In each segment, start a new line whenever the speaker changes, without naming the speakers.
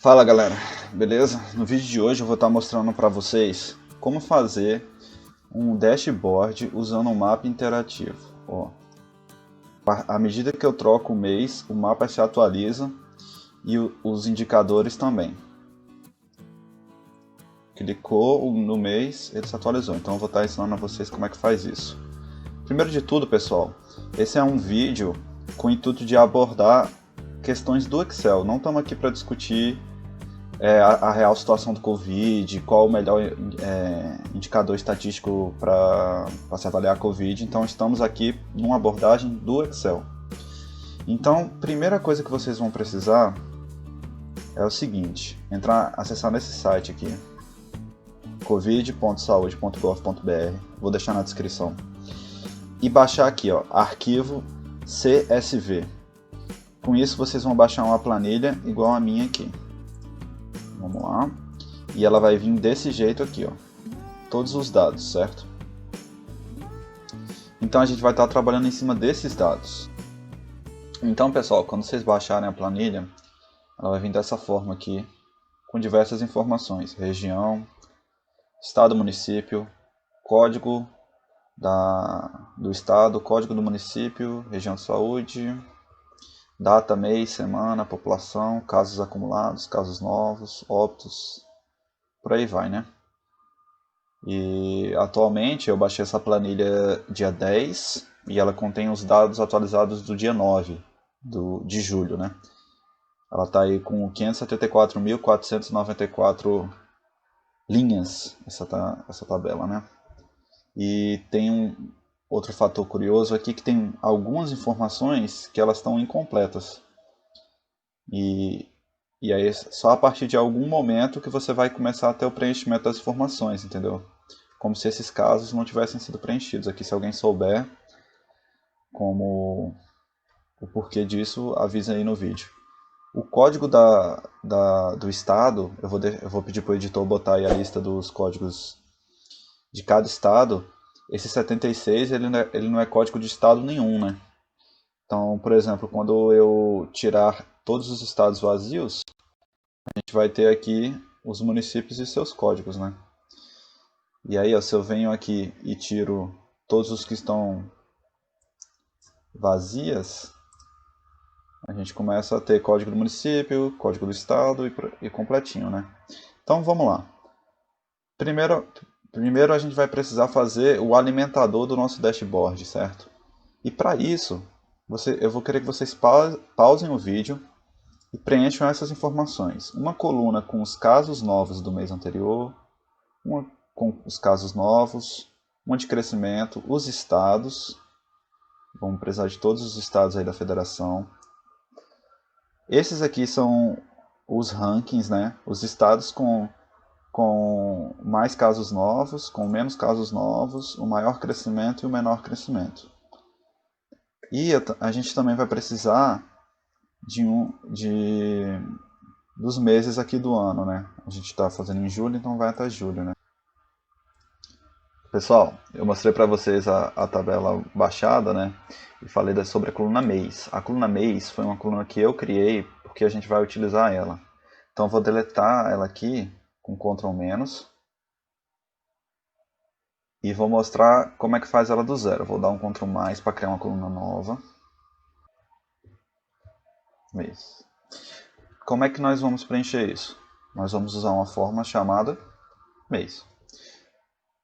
Fala galera, beleza? No vídeo de hoje eu vou estar mostrando para vocês como fazer um dashboard usando um mapa interativo. Ó, à medida que eu troco o mês, o mapa se atualiza e os indicadores também. Clicou no mês, ele se atualizou, então eu vou estar ensinando a vocês como é que faz isso. Primeiro de tudo, pessoal, esse é um vídeo com o intuito de abordar questões do Excel. Não estamos aqui para discutir a real situação do Covid, qual o melhor indicador estatístico para se avaliar a Covid. Então estamos aqui numa abordagem do Excel. Então, primeira coisa que vocês vão precisar é o seguinte: acessar nesse site aqui, covid.saude.gov.br, vou deixar na descrição, e baixar aqui, ó, arquivo CSV. Com isso vocês vão baixar uma planilha igual a minha aqui. Vamos lá. E ela vai vir desse jeito aqui, ó. Todos os dados, certo? Então a gente vai estar trabalhando em cima desses dados. Então, pessoal, quando vocês baixarem a planilha, ela vai vir dessa forma aqui, com diversas informações: região, estado, município, código do estado, código do município, região de saúde, data, mês, semana, população, casos acumulados, casos novos, óbitos, por aí vai, né? E atualmente eu baixei essa planilha dia 10 e ela contém os dados atualizados do dia 9 de julho, né? Ela está aí com 574.494 linhas, essa tabela, né? E tem outro fator curioso aqui, que tem algumas informações que elas estão incompletas. E aí só a partir de algum momento que você vai começar a ter o preenchimento das informações, entendeu? Como se esses casos não tivessem sido preenchidos. Aqui, se alguém souber como o porquê disso, avisa aí no vídeo. O código do estado, eu vou pedir para o editor botar aí a lista dos códigos de cada estado. Esse 76, ele não é código de estado nenhum, né? Então, por exemplo, quando eu tirar todos os estados vazios, a gente vai ter aqui os municípios e seus códigos, né? E aí, ó, se eu venho aqui e tiro todos os que estão vazias, a gente começa a ter código do município, código do estado e completinho, né? Então, vamos lá. Primeiro a gente vai precisar fazer o alimentador do nosso dashboard, certo? E para isso, eu vou querer que vocês pausem o vídeo e preencham essas informações. Uma coluna com os casos novos do mês anterior, uma com os casos novos, uma de crescimento, os estados. Vamos precisar de todos os estados aí da federação. Esses aqui são os rankings, né? Os estados com mais casos novos, com menos casos novos, o maior crescimento e o menor crescimento. E a gente também vai precisar dos meses aqui do ano, né? A gente está fazendo em julho, então vai até julho, né? Pessoal, eu mostrei para vocês a tabela baixada, né? E falei sobre a coluna mês. A coluna mês foi uma coluna que eu criei porque a gente vai utilizar ela. Então eu vou deletar ela aqui com Ctrl-. E vou mostrar como é que faz ela do zero. Vou dar um Ctrl+ para criar uma coluna nova. Mês. Como é que nós vamos preencher isso? Nós vamos usar uma forma chamada mês.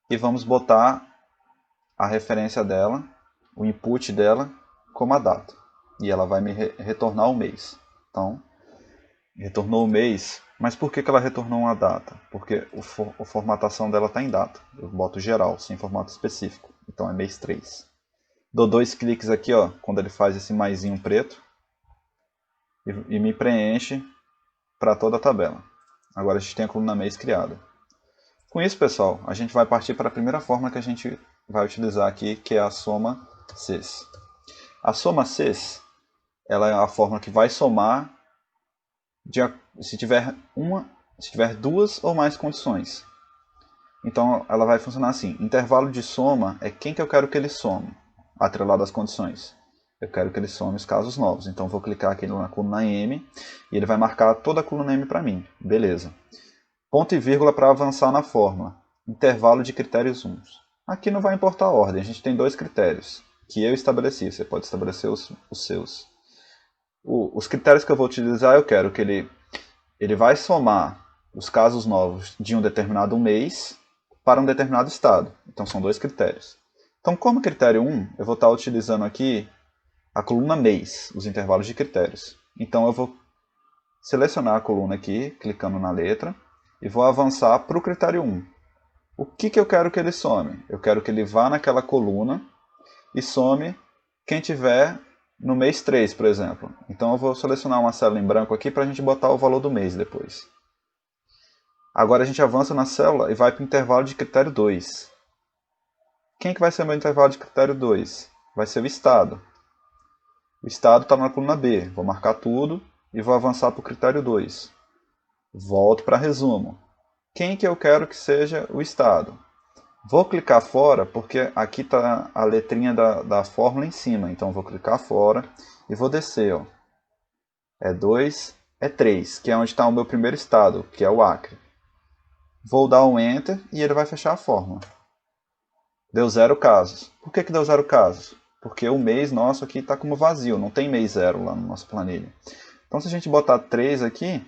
E vamos botar a referência dela, o input dela, como a data. E ela vai me retornar o mês. Então, retornou o mês. Mas por que ela retornou uma data? Porque a formatação dela está em data. Eu boto geral, sem formato específico. Então é mês 3. Dou 2 cliques aqui, ó, quando ele faz esse maisinho preto. E me preenche para toda a tabela. Agora a gente tem a coluna mês criada. Com isso, pessoal, a gente vai partir para a primeira forma que a gente vai utilizar aqui, que é a soma CES. A soma CES, ela é a forma que vai somar se tiver duas ou mais condições. Então ela vai funcionar assim: intervalo de soma é quem que eu quero que ele some, atrelado às condições. Eu quero que ele some os casos novos. Então, vou clicar aqui na coluna M e ele vai marcar toda a coluna M para mim. Beleza. Ponto e vírgula para avançar na fórmula. Intervalo de critérios 1. Aqui não vai importar a ordem. A gente tem dois critérios que eu estabeleci. Você pode estabelecer os seus. Os critérios que eu vou utilizar, eu quero que ele vai somar os casos novos de um determinado mês para um determinado estado. Então, são dois critérios. Então, como critério 1, eu vou estar utilizando aqui a coluna mês, os intervalos de critérios. Então, eu vou selecionar a coluna aqui, clicando na letra, e vou avançar para o critério 1. O que eu quero que ele some? Eu quero que ele vá naquela coluna e some quem tiver no mês 3, por exemplo. Então, eu vou selecionar uma célula em branco aqui para a gente botar o valor do mês depois. Agora, a gente avança na célula e vai para o intervalo de critério 2. Quem que vai ser o meu intervalo de critério 2? Vai ser o estado. O estado está na coluna B. Vou marcar tudo e vou avançar para o critério 2. Volto para resumo. Quem que eu quero que seja o estado? Vou clicar fora porque aqui está a letrinha da fórmula em cima. Então, vou clicar fora e vou descer. Ó. É 2, é 3, que é onde está o meu primeiro estado, que é o Acre. Vou dar um Enter e ele vai fechar a fórmula. Deu 0 casos. Por que deu 0 casos? Porque o mês nosso aqui está como vazio, não tem mês 0 lá no nossa planilha. Então, se a gente botar 3 aqui,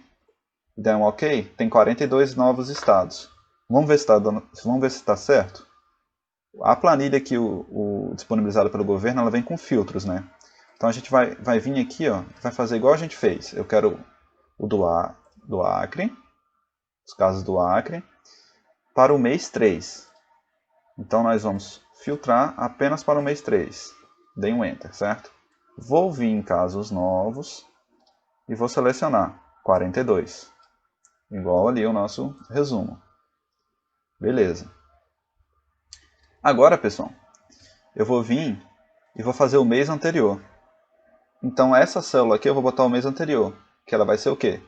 der um OK, tem 42 novos estados. Vamos ver se está certo? A planilha aqui, disponibilizada pelo governo, ela vem com filtros, né? Então, a gente vai vir aqui, ó, vai fazer igual a gente fez. Eu quero o do Acre, os casos do Acre, para o mês 3. Então, nós vamos filtrar apenas para o mês 3. Dei um Enter, certo? Vou vir em casos novos e vou selecionar 42. Igual ali o nosso resumo. Beleza. Agora, pessoal, eu vou vir e vou fazer o mês anterior. Então, essa célula aqui eu vou botar o mês anterior, que ela vai ser o quê?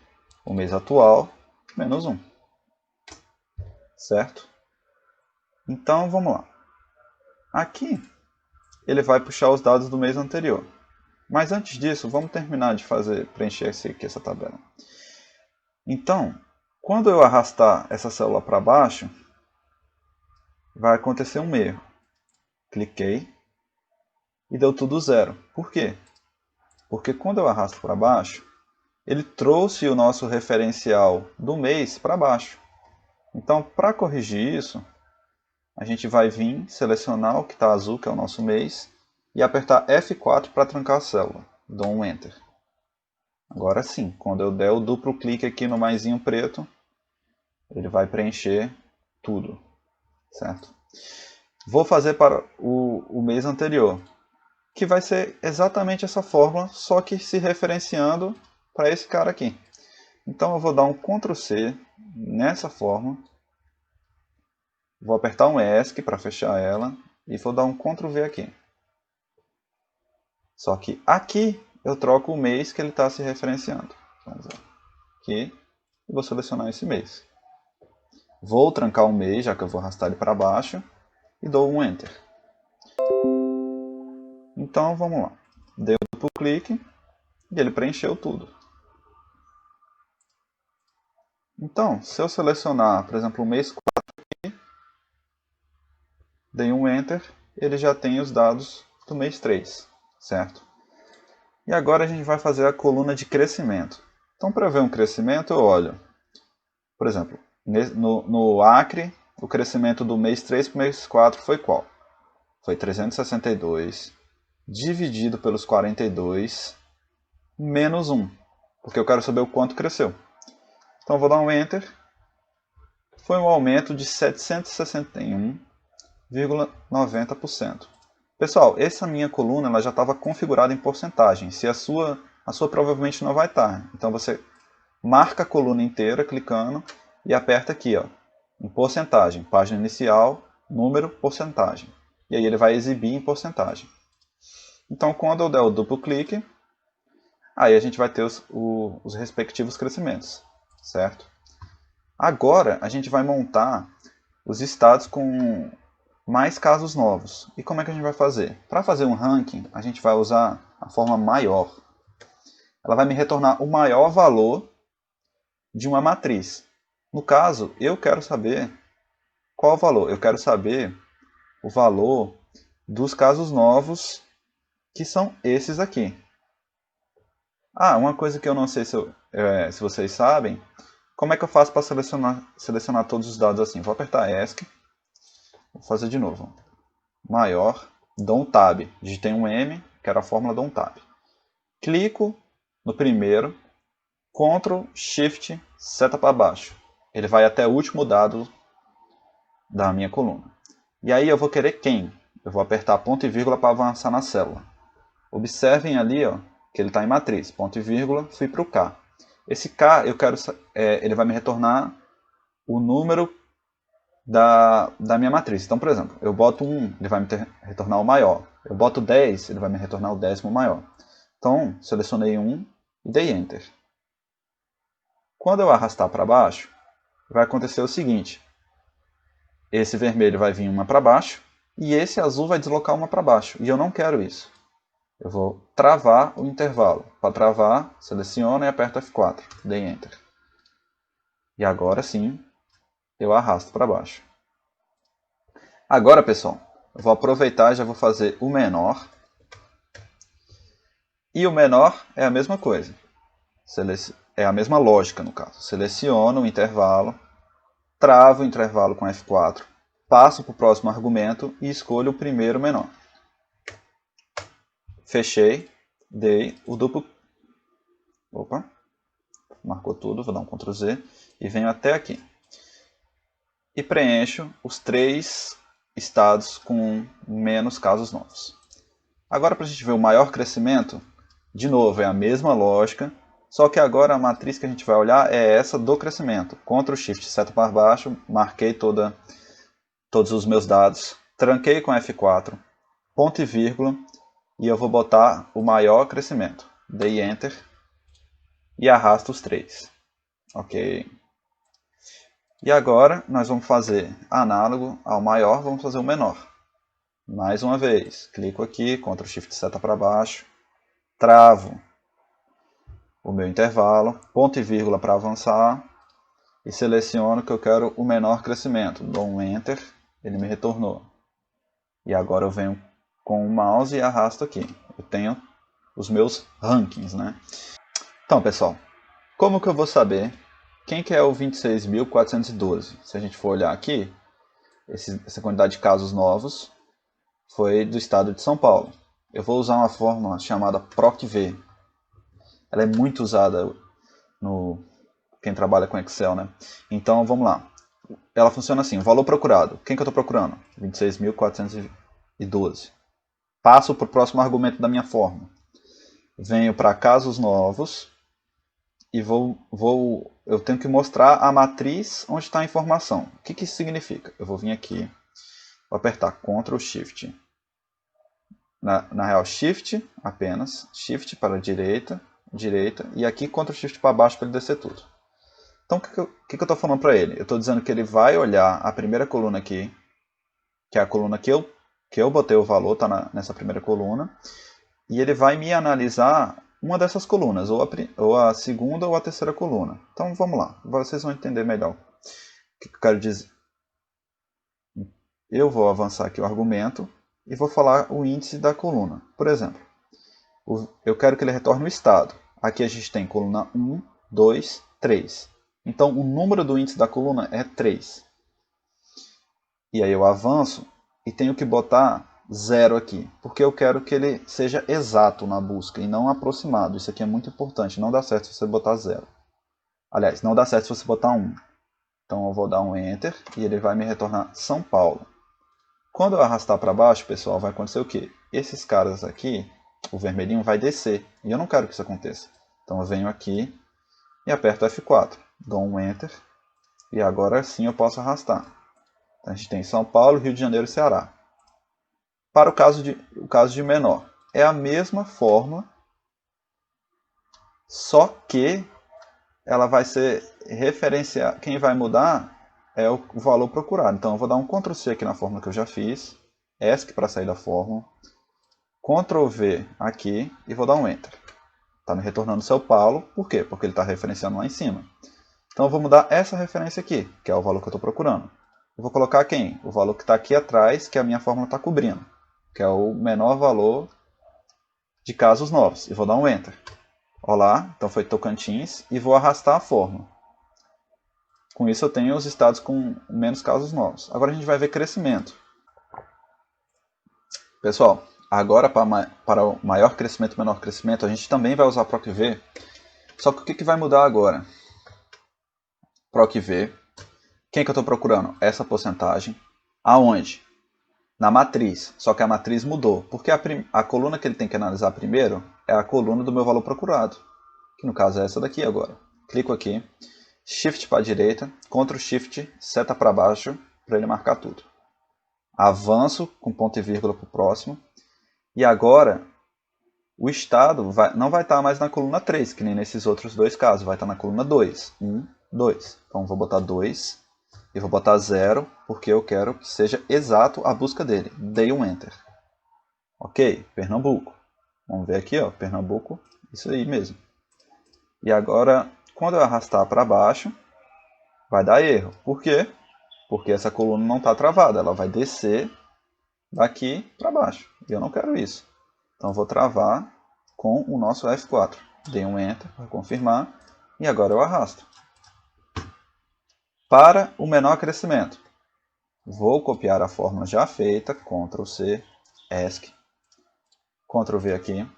O mês atual menos 1. Certo? Então, vamos lá. Aqui, ele vai puxar os dados do mês anterior. Mas antes disso, vamos terminar de preencher essa tabela. Então, quando eu arrastar essa célula para baixo, vai acontecer um erro. Cliquei e deu tudo 0. Por quê? Porque quando eu arrasto para baixo, ele trouxe o nosso referencial do mês para baixo. Então, para corrigir isso, a gente vai vir, selecionar o que está azul, que é o nosso mês, e apertar F4 para trancar a célula. Dou um Enter. Agora sim, quando eu der o duplo clique aqui no maisinho preto, ele vai preencher tudo. Certo? Vou fazer para o mês anterior, que vai ser exatamente essa fórmula, só que se referenciando para esse cara aqui. Então eu vou dar um Ctrl C nessa fórmula, vou apertar um ESC para fechar ela e vou dar um Ctrl V aqui. Só que aqui eu troco o mês que ele está se referenciando. Vamos ver. Aqui, e vou selecionar esse mês. Vou trancar o mês, já que eu vou arrastar ele para baixo, e dou um Enter. Então vamos lá. Dei um duplo clique e ele preencheu tudo. Então, se eu selecionar, por exemplo, o mês 4 aqui, dei um Enter, ele já tem os dados do mês 3, certo? E agora a gente vai fazer a coluna de crescimento. Então, para ver um crescimento, eu olho, por exemplo, no Acre, o crescimento do mês 3 para o mês 4 foi qual? Foi 362 dividido pelos 42 menos 1, porque eu quero saber o quanto cresceu. Então, eu vou dar um Enter. Foi um aumento de 761,90%. Pessoal, essa minha coluna ela já estava configurada em porcentagem. Se a sua provavelmente não vai estar. Então, você marca a coluna inteira clicando e aperta aqui, ó, em porcentagem. Página inicial, número, porcentagem. E aí ele vai exibir em porcentagem. Então, quando eu der o duplo clique, aí a gente vai ter os respectivos crescimentos, certo? Agora, a gente vai montar os estados com mais casos novos. E como é que a gente vai fazer? Para fazer um ranking, a gente vai usar a forma maior. Ela vai me retornar o maior valor de uma matriz. No caso, eu quero saber qual o valor. Eu quero saber o valor dos casos novos, que são esses aqui. Ah, uma coisa que eu não sei se vocês sabem, como é que eu faço para selecionar todos os dados assim? Vou apertar ESC, vou fazer de novo. Maior, dou um Tab, digitei um M, quero a fórmula, dou um Tab. Clico no primeiro, Ctrl, Shift, seta para baixo. Ele vai até o último dado da minha coluna. E aí eu vou querer quem? Eu vou apertar ponto e vírgula para avançar na célula. Observem ali, ó, que ele está em matriz. Ponto e vírgula, fui para o K. Esse K, ele vai me retornar o número da minha matriz. Então, por exemplo, eu boto 1, ele vai me retornar o maior. Eu boto 10, ele vai me retornar o 10º maior. Então, selecionei 1 e dei Enter. Quando eu arrastar para baixo, vai acontecer o seguinte. Esse vermelho vai vir uma para baixo e esse azul vai deslocar uma para baixo. E eu não quero isso. Eu vou travar o intervalo. Para travar, seleciono e aperto F4. Dei Enter. E agora sim, eu arrasto para baixo. Agora, pessoal, eu vou aproveitar e já vou fazer o menor. E o menor é a mesma coisa. É a mesma lógica, no caso. Seleciono o intervalo, travo o intervalo com F4, passo para o próximo argumento e escolho o primeiro menor. Fechei, dei o duplo... Opa, marcou tudo, vou dar um Ctrl Z e venho até aqui. E preencho os 3 estados com menos casos novos. Agora, para a gente ver o maior crescimento, de novo, é a mesma lógica, só que agora a matriz que a gente vai olhar é essa do crescimento. Ctrl Shift, seta para baixo, marquei todos os meus dados, tranquei com F4, ponto e vírgula, e eu vou botar o maior crescimento. Dei Enter e arrasto os 3. Ok. E agora nós vamos fazer análogo ao maior, vamos fazer o menor. Mais uma vez, clico aqui, Ctrl Shift seta para baixo, travo o meu intervalo, ponto e vírgula para avançar e seleciono que eu quero o menor crescimento. Dou um Enter, ele me retornou. E agora eu venho com o mouse e arrasto aqui. Eu tenho os meus rankings, né? Então, pessoal, como que eu vou saber quem que é o 26.412? Se a gente for olhar aqui, essa quantidade de casos novos foi do estado de São Paulo. Eu vou usar uma fórmula chamada PROC-V. Ela é muito usada no quem trabalha com Excel, né? Então, vamos lá. Ela funciona assim, o valor procurado. Quem que eu estou procurando? 26.412. Passo para o próximo argumento da minha fórmula. Venho para casos novos e eu tenho que mostrar a matriz onde está a informação. O que isso significa? Eu vou vir aqui, vou apertar Ctrl Shift. Na real, Shift apenas, Shift para a direita, e aqui Ctrl Shift para baixo para ele descer tudo. Então, o que eu estou falando para ele? Eu estou dizendo que ele vai olhar a primeira coluna aqui, que é a coluna que eu botei o valor, está nessa primeira coluna, e ele vai me analisar uma dessas colunas, ou a segunda ou a terceira coluna. Então, vamos lá, vocês vão entender melhor o que eu quero dizer. Eu vou avançar aqui o argumento e vou falar o índice da coluna. Por exemplo, eu quero que ele retorne o estado. Aqui a gente tem coluna 1, 2, 3. Então, o número do índice da coluna é 3. E aí eu avanço e tenho que botar 0 aqui, porque eu quero que ele seja exato na busca e não aproximado. Isso aqui é muito importante, não dá certo se você botar 0. Aliás, não dá certo se você botar 1. Então eu vou dar um Enter e ele vai me retornar São Paulo. Quando eu arrastar para baixo, pessoal, vai acontecer o quê? Esses caras aqui, o vermelhinho vai descer, e eu não quero que isso aconteça. Então eu venho aqui e aperto F4, dou um Enter, e agora sim eu posso arrastar. Então, a gente tem São Paulo, Rio de Janeiro e Ceará. Para o caso de menor, é a mesma forma, só que ela vai ser referenciada. Quem vai mudar é o valor procurado. Então eu vou dar um Ctrl C aqui na fórmula que eu já fiz, ESC para sair da fórmula, Ctrl V aqui e vou dar um Enter. Está me retornando São Paulo, por quê? Porque ele está referenciando lá em cima. Então eu vou mudar essa referência aqui, que é o valor que eu estou procurando. Eu vou colocar quem? O valor que está aqui atrás, que a minha fórmula está cobrindo, que é o menor valor de casos novos. E vou dar um Enter. Olá, então foi Tocantins, e vou arrastar a fórmula. Com isso eu tenho os estados com menos casos novos. Agora a gente vai ver crescimento. Pessoal, agora para o maior crescimento e menor crescimento, a gente também vai usar PROC-V. Só que o que vai mudar agora? PROC-V. Quem que eu estou procurando? Essa porcentagem. Aonde? Na matriz. Só que a matriz mudou. Porque a coluna que ele tem que analisar primeiro é a coluna do meu valor procurado. Que no caso é essa daqui agora. Clico aqui. Shift para a direita. Ctrl Shift. Seta para baixo. Para ele marcar tudo. Avanço com ponto e vírgula para o próximo. E agora, o estado não vai estar mais na coluna 3, que nem nesses outros dois casos. Vai estar na coluna 2. 1, 2. Então, vou botar 2 e vou botar 0, porque eu quero que seja exato a busca dele. Dei um Enter. Ok, Pernambuco. Vamos ver aqui, ó, Pernambuco. Isso aí mesmo. E agora, quando eu arrastar para baixo, vai dar erro. Por quê? Porque essa coluna não está travada. Ela vai descer daqui para baixo. E eu não quero isso. Então eu vou travar com o nosso F4. Dei um Enter para confirmar. E agora eu arrasto. Para o menor crescimento, vou copiar a fórmula já feita. Ctrl C, ESC. Ctrl V aqui.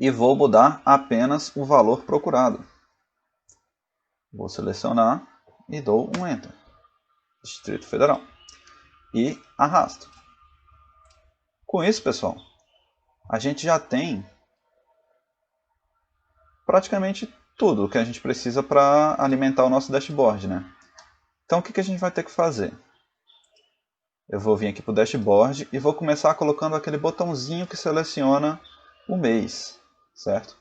E vou mudar apenas o valor procurado. Vou selecionar e dou um Enter. Distrito Federal. E arrasto. Com isso, pessoal, a gente já tem praticamente tudo o que a gente precisa para alimentar o nosso dashboard, né? Então o que a gente vai ter que fazer? Eu vou vir aqui para o dashboard e vou começar colocando aquele botãozinho que seleciona o mês, certo?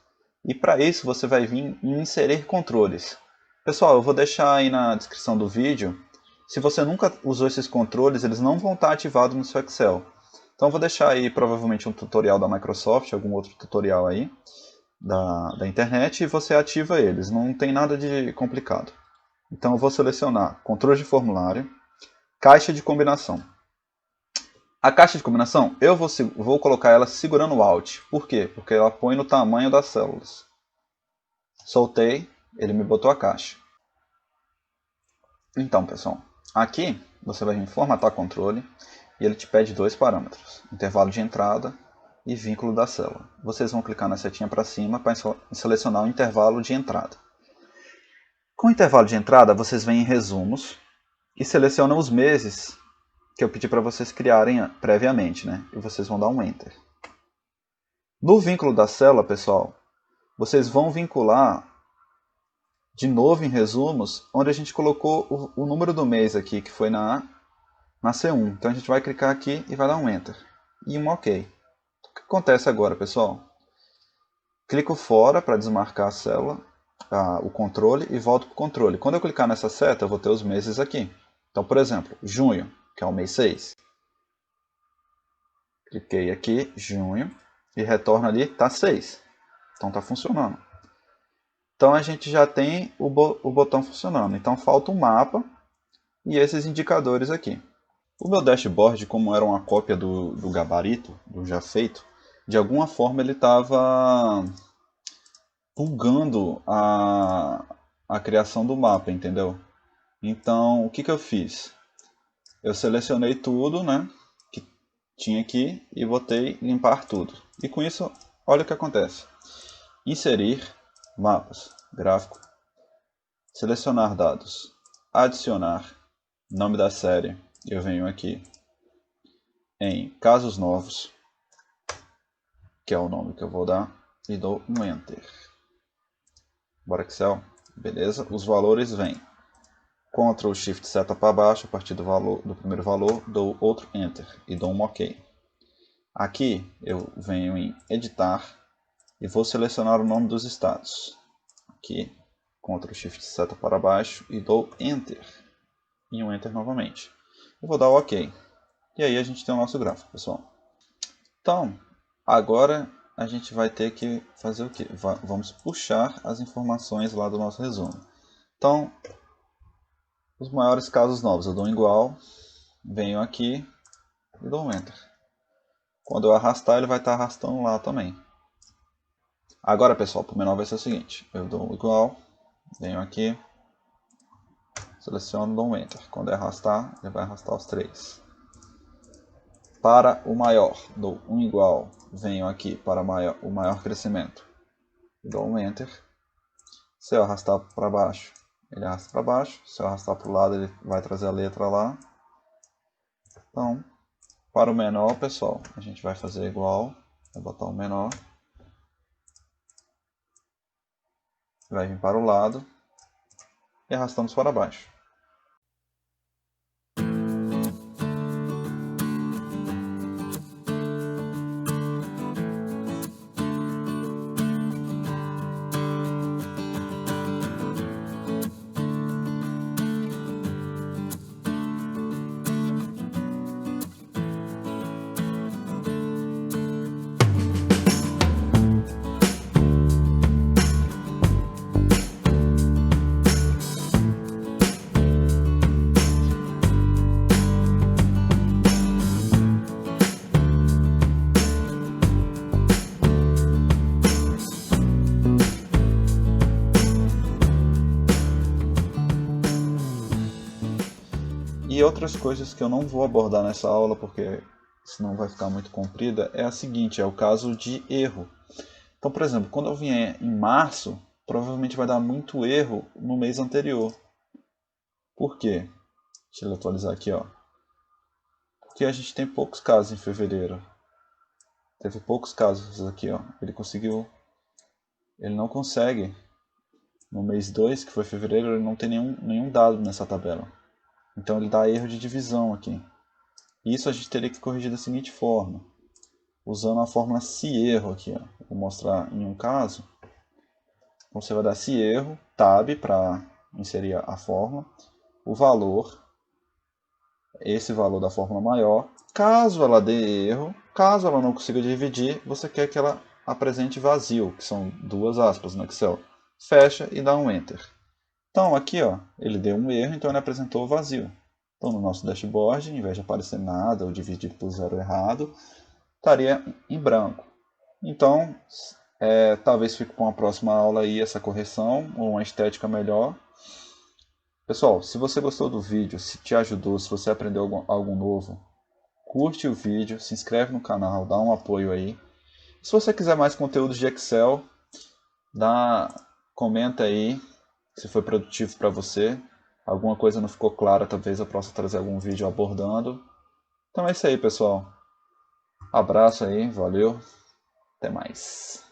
E para isso você vai vir em inserir controles. Pessoal, eu vou deixar aí na descrição do vídeo. Se você nunca usou esses controles, eles não vão estar ativados no seu Excel. Então eu vou deixar aí provavelmente um tutorial da Microsoft, algum outro tutorial aí da internet, e você ativa eles. Não tem nada de complicado. Então eu vou selecionar controle de formulário, caixa de combinação. A caixa de combinação, eu vou colocar ela segurando o Alt. Por quê? Porque ela põe no tamanho das células. Soltei, ele me botou a caixa. Então, pessoal, aqui você vai vir em formatar controle e ele te pede dois parâmetros, intervalo de entrada e vínculo da célula. Vocês vão clicar na setinha para cima para selecionar o intervalo de entrada. Com o intervalo de entrada, vocês vêm em resumos e selecionam os meses que eu pedi para vocês criarem previamente, né? E vocês vão dar um Enter. No vínculo da célula, pessoal, vocês vão vincular de novo em resumos, onde a gente colocou o número do mês aqui, que foi na C1. Então a gente vai clicar aqui e vai dar um Enter. E um OK. O que acontece agora, pessoal? Clico fora para desmarcar a célula, o controle, e volto para o controle. Quando eu clicar nessa seta, eu vou ter os meses aqui. Então, por exemplo, junho, que é o mês 6. Cliquei aqui, junho, e retorno ali, está 6. Então está funcionando. Então a gente já tem o botão funcionando. Então falta um mapa e esses indicadores aqui. O meu dashboard, como era uma cópia do gabarito, do já feito, de alguma forma ele estava bugando a criação do mapa, entendeu? Então o que eu fiz? Eu selecionei tudo, né, que tinha aqui e botei limpar tudo. E com isso, olha o que acontece. Inserir mapas, gráfico, selecionar dados, adicionar, nome da série, eu venho aqui em casos novos, que é o nome que eu vou dar, e dou um Enter. Bora Excel, beleza? Os valores vêm. Ctrl Shift seta para baixo, a partir do primeiro valor, dou outro Enter e dou um OK. Aqui eu venho em editar e vou selecionar o nome dos estados. Aqui, Ctrl Shift seta para baixo e dou Enter. E um Enter novamente. Eu vou dar o OK. E aí a gente tem o nosso gráfico, pessoal. Então, agora a gente vai ter que fazer o quê? Vamos puxar as informações lá do nosso resumo. Então, os maiores casos novos eu dou um igual, venho aqui e dou um Enter. Quando eu arrastar, ele vai estar arrastando lá também. Agora, pessoal, para o menor vai ser o seguinte. Eu dou um igual, venho aqui, seleciono e dou um Enter. Quando eu arrastar, ele vai arrastar os três. Para o maior, dou um igual, venho aqui para o maior crescimento. Dou um Enter. Se eu arrastar para baixo, ele arrasta para baixo. Se eu arrastar para o lado, ele vai trazer a letra lá. Então, para o menor, pessoal, a gente vai fazer igual. Vai botar o menor. Vai vir para o lado e arrastamos para baixo. E outras coisas que eu não vou abordar nessa aula, porque senão vai ficar muito comprida, é a seguinte, é o caso de erro. Então, por exemplo, quando eu vier em março, provavelmente vai dar muito erro no mês anterior. Por quê? Deixa eu atualizar aqui, ó. Porque a gente tem poucos casos em fevereiro. Teve poucos casos aqui, ó. Ele não consegue. No mês 2, que foi fevereiro, ele não tem nenhum dado nessa tabela. Então ele dá erro de divisão aqui. Isso a gente teria que corrigir da seguinte forma. Usando a fórmula se erro aqui. Ó. Vou mostrar em um caso. Então você vai dar se erro, tab para inserir a fórmula. O valor, esse valor da fórmula maior. Caso ela dê erro, caso ela não consiga dividir, você quer que ela apresente vazio, que são duas aspas no Excel. Fecha e dá um Enter. Então aqui ó, ele deu um erro, então ele apresentou vazio. Então no nosso dashboard, em vez de aparecer nada ou dividido por zero errado, estaria em branco. Então, talvez fique para uma próxima aula aí essa correção, ou uma estética melhor. Pessoal, se você gostou do vídeo, se te ajudou, se você aprendeu algo novo, curte o vídeo, se inscreve no canal, dá um apoio aí. Se você quiser mais conteúdos de Excel, comenta aí se foi produtivo para você. Alguma coisa não ficou clara, talvez eu possa trazer algum vídeo abordando. Então é isso aí, pessoal. Abraço aí, valeu, até mais.